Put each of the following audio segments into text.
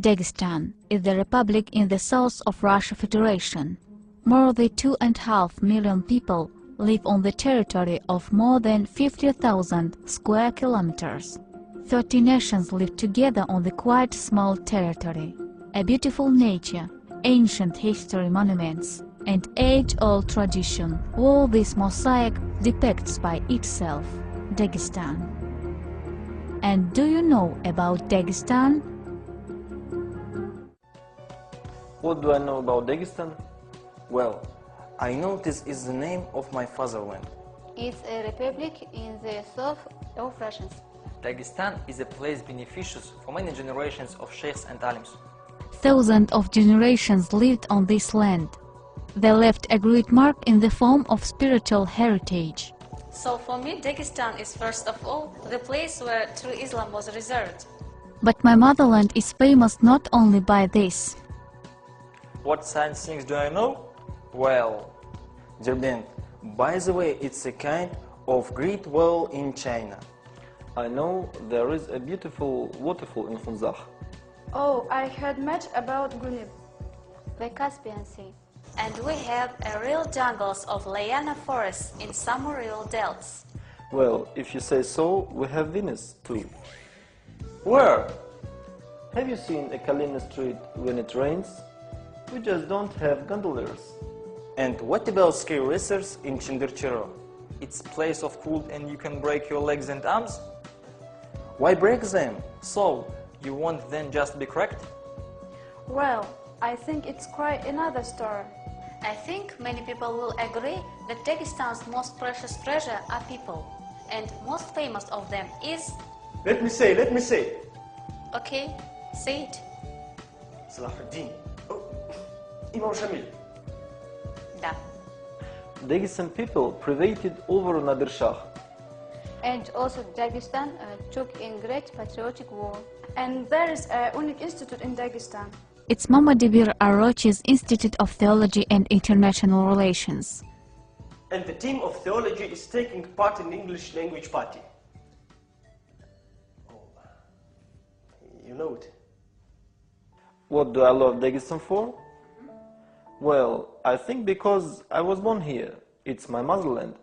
Dagestan is the republic in the south of Russia Federation. More than 2.5 million people live on the territory of more than 50,000 square kilometers. 30 nations live together on the quite small territory. A beautiful nature, ancient history monuments, and age-old tradition, all this mosaic depicts by itself Dagestan. And do you know about Dagestan? What do I know about Dagestan? Well, I know this is the name of my fatherland. It's a republic in the south of Russia. Dagestan is a place beneficious for many generations of sheikhs and alims. Thousands of generations lived on this land. They left a great mark in the form of spiritual heritage. So for me, Dagestan is first of all the place where true Islam was reserved. But my motherland is famous not only by this. What science things do I know? Well, Derbent, by the way, it's a kind of great wall in China. I know there is a beautiful waterfall in Funzakh. Oh, I heard much about Gunib. The Caspian Sea. And we have a real jungles of liana forests in some real delts. Well, if you say so, we have Venice too. where? Have you seen a Kalina street when it rains? We just don't have gondoliers. And what about ski racers in Chinderchero? It's place of cool and you can break your legs and arms? Why break them? So, you want then just be cracked? Well, I think it's quite another story. I think many people will agree that Dagestan's most precious treasure are people, and most famous of them is... Let me say. Okay, say it. Salahuddin. Oh, Imam Shamil. Da. Dagestan people prevailed over Nadir Shah. And also Dagestan took in great patriotic war. And there is a unique institute in Dagestan. It's Mamadi Arrochi's Institute of Theology and International Relations. And the team of theology is taking part in English language party. Oh, you know it. What do I love Dagestan for? Well, I think because I was born here. It's my motherland.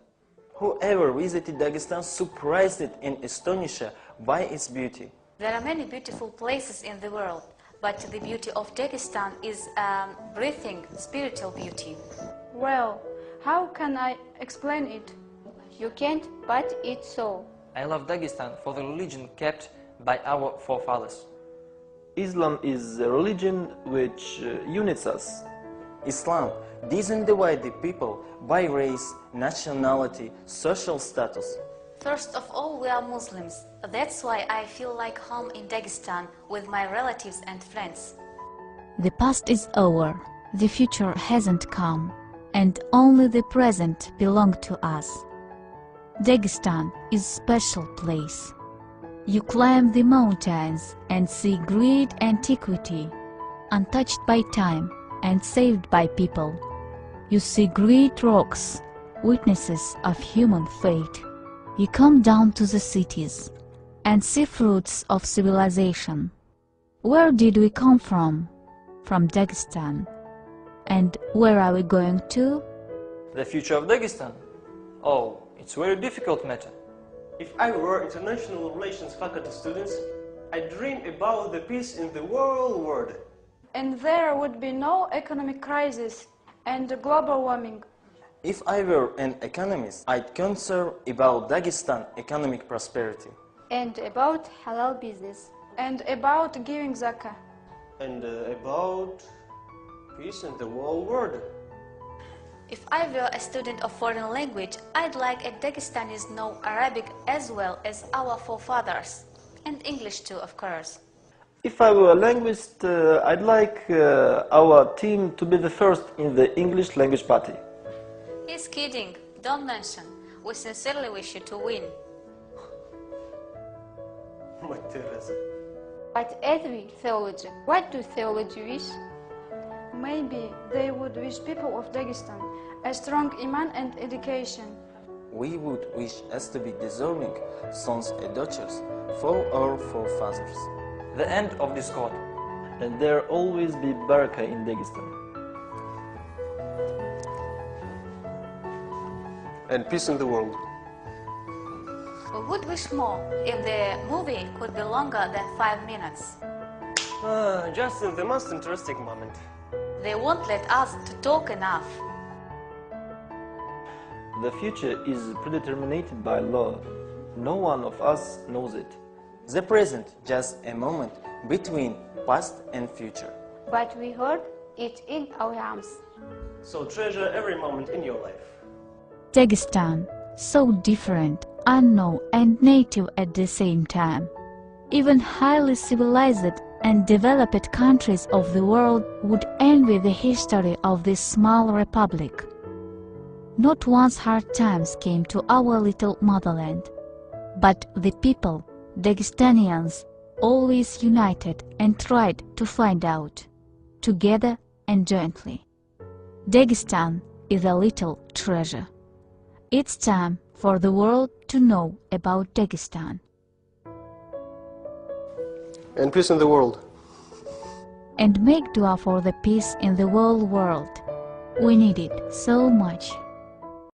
Whoever visited Dagestan surprised and astonished by its beauty. There are many beautiful places in the world, but the beauty of Dagestan is breathing, spiritual beauty. Well, how can I explain it? You can't, but it's so. I love Dagestan for the religion kept by our forefathers. Islam is a religion which unites us. Islam doesn't divide the people by race, nationality, social status. First of all, we are Muslims. That's why I feel like home in Dagestan with my relatives and friends. The past is over, the future hasn't come, and only the present belongs to us. Dagestan is a special place. You climb the mountains and see great antiquity, untouched by time and saved by people. You see great rocks, witnesses of human fate. You come down to the cities and see fruits of civilization. Where did we come from? From Dagestan. And where are we going to? The future of Dagestan? Oh, it's a very difficult matter. If I were international relations faculty students, I'd dream about the peace in the whole world. And there would be no economic crisis and global warming. If I were an economist, I'd concern about Dagestan economic prosperity. And about halal business. And about giving zakah. And about peace in the whole world. If I were a student of foreign language, I'd like a Dagestanis know Arabic as well as our forefathers. And English too, of course. If I were a linguist, I'd like our team to be the first in the English language party. He's kidding. Don't mention. We sincerely wish you to win. But Edwy, theology, what do theology wish? Maybe they would wish people of Dagestan a strong iman and education. We would wish us to be deserving sons and daughters for our forefathers. The end of discord. and there always be barakah in Dagestan. And peace in the world. We would wish more if the movie could be longer than 5 minutes. Just in the most interesting moment. They won't let us to talk enough. The future is predetermined by law. No one of us knows it. The present, just a moment between past and future. But we hold it in our arms. So treasure every moment in your life. Dagestan, so different, unknown and native at the same time. Even highly civilized and developed countries of the world would envy the history of this small republic. Not once hard times came to our little motherland, but the people, Dagestanians, always united and tried to find out, together and jointly. Dagestan is a little treasure. It's time for the world to know about Dagestan. And peace in the world. And make dua for the peace in the whole world. We need it so much.